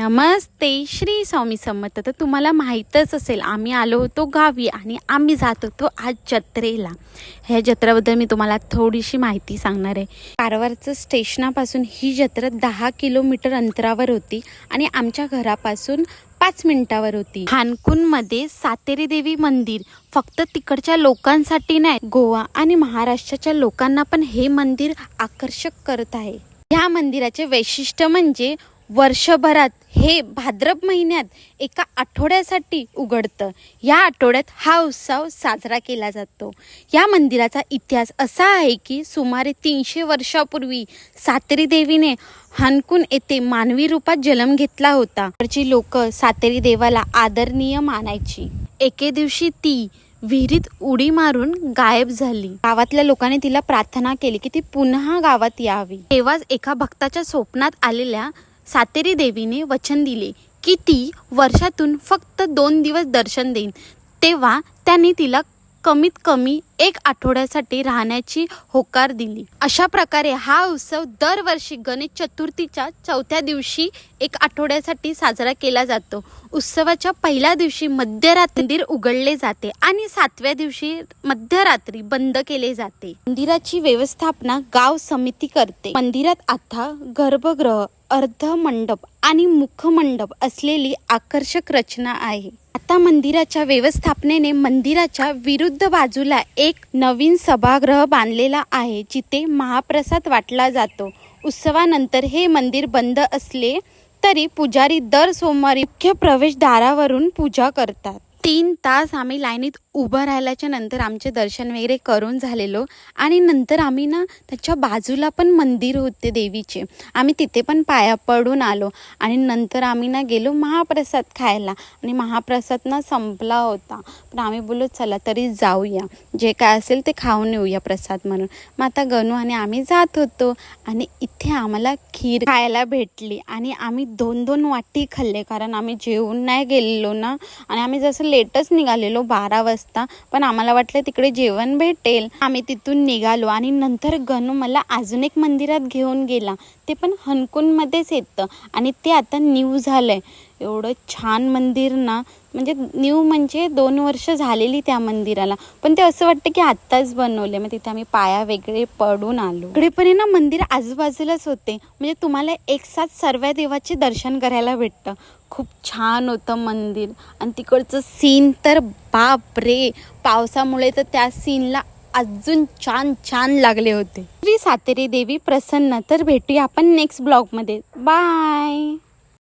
नमस्ते, श्री स्वामी समर्थ. तर तुम्हाला माहीतच असेल आम्ही आलो होतो गावी आणि आम्ही जात होतो आज जत्रेला. ह्या जत्रेबद्दल मी तुम्हाला थोडीशी माहिती सांगणार आहे. कारवारचं स्टेशनापासून ही जत्रा 10 किलोमीटर अंतरावर होती आणि आमच्या घरापासून 5 मिनिटावर होती. हानकुनमध्ये सातेरी देवी मंदिर फक्त तिकडच्या लोकांसाठी नाही, गोवा आणि महाराष्ट्राच्या लोकांना पण हे मंदिर आकर्षक करत आहे. ह्या मंदिराचे वैशिष्ट्य म्हणजे वर्षभरात हे भाद्रपद महिन्यात एका आठवड्यासाठी उघडतं. या आठवड्यात हा उत्सव साजरा केला जातो. या मंदिराचा इतिहास असा आहे की सुमारे 300 वर्षापूर्वी सातेरी देवीने हानकुन येथे मानवी रूपात जन्म घेतला होता. तिकडची लोक सातेरी देवाला आदरणीय मानायची. एके दिवशी ती विहिरीत उडी मारून गायब झाली. गावातल्या लोकांनी तिला प्रार्थना केली की ती पुन्हा गावात यावी. तेव्हाच एका भक्ताच्या स्वप्नात आलेल्या सातेरी देवीने वचन दिले की ती वर्षातून फक्त 2 दिवस दर्शन देईन. तेव्हा त्यांनी तिला कमीत कमी 1 आठवड्यासाठी राहण्याची होकार दिली. अशा प्रकारे हा उत्सव दरवर्षी गणेश चतुर्थीच्या 4थ्या दिवशी 1 आठवड्यासाठी साजरा केला जातो. उत्सवाच्या पहिल्या दिवशी मध्यरात्री मंदिर उघडले जाते आणि 7व्या दिवशी मध्यरात्री बंद केले जाते. मंदिराची व्यवस्थापना गाव समिती करते. मंदिरात आता गर्भगृह, अर्धमंडप आणि मुखमंडप असलेली आकर्षक रचना आहे. आता मंदिराच्या व्यवस्थापनेने मंदिराच्या विरुद्ध बाजूला एक नवीन सभागृह बांधलेला आहे जिथे महाप्रसाद वाटला जातो. उत्सवानंतर हे मंदिर बंद असले तरी पुजारी दर सोमवारी मुख्य प्रवेशद्वारावरून पूजा करतात. 3 तास आम्ही लाईनीत उभं राहिल्याच्या नंतर आमचे दर्शन वगैरे करून झालेलो आणि नंतर आम्ही ना त्याच्या बाजूला पण मंदिर होते देवीचे. आम्ही तिथे पण पाया पडून आलो आणि नंतर आम्ही ना गेलो महाप्रसाद खायला आणि महाप्रसाद ना संपला होता. पण आम्ही बोललो चला तरी जाऊया, जे काय असेल ते खाऊन येऊया प्रसाद म्हणून. मग आता गणू आणि आम्ही जात होतो आणि इथे आम्हाला खीर खायला भेटली आणि आम्ही 2-2 वाटी खाल्ले कारण आम्ही जेवून नाही गेलेलो ना आणि आम्ही जसं लेटच निघालेलो 12 वाजता. पण आम्हाला वाटलं तिकडे जेवण भेटेल. आम्ही तिथून निघालो आणि नंतर गणू मला अजून एक मंदिरात घेऊन गेला. ते पण हानकुनमध्येच येतं आणि ते आता न्यू झालंय. एवढं छान मंदिर ना, म्हणजे न्यू म्हणजे 2 वर्ष झालेली त्या मंदिराला, पण ते असं वाटतं की आत्ताच बनवले. मग तिथे आम्ही पाया वगैरे पडून आलो. इकडे पण ना मंदिर आजूबाजूलाच होते, म्हणजे तुम्हाला एक साथ सर्व देवाचे दर्शन करायला भेटतं. खूप छान होतं मंदिर आणि तिकडचं सीन तर बाप रे, पावसामुळे तर त्या सीनला अजून छान लागले होते. श्री सातेरी देवी प्रसन्न. तर भेटूया आपण नेक्स्ट ब्लॉगमध्ये. बाय.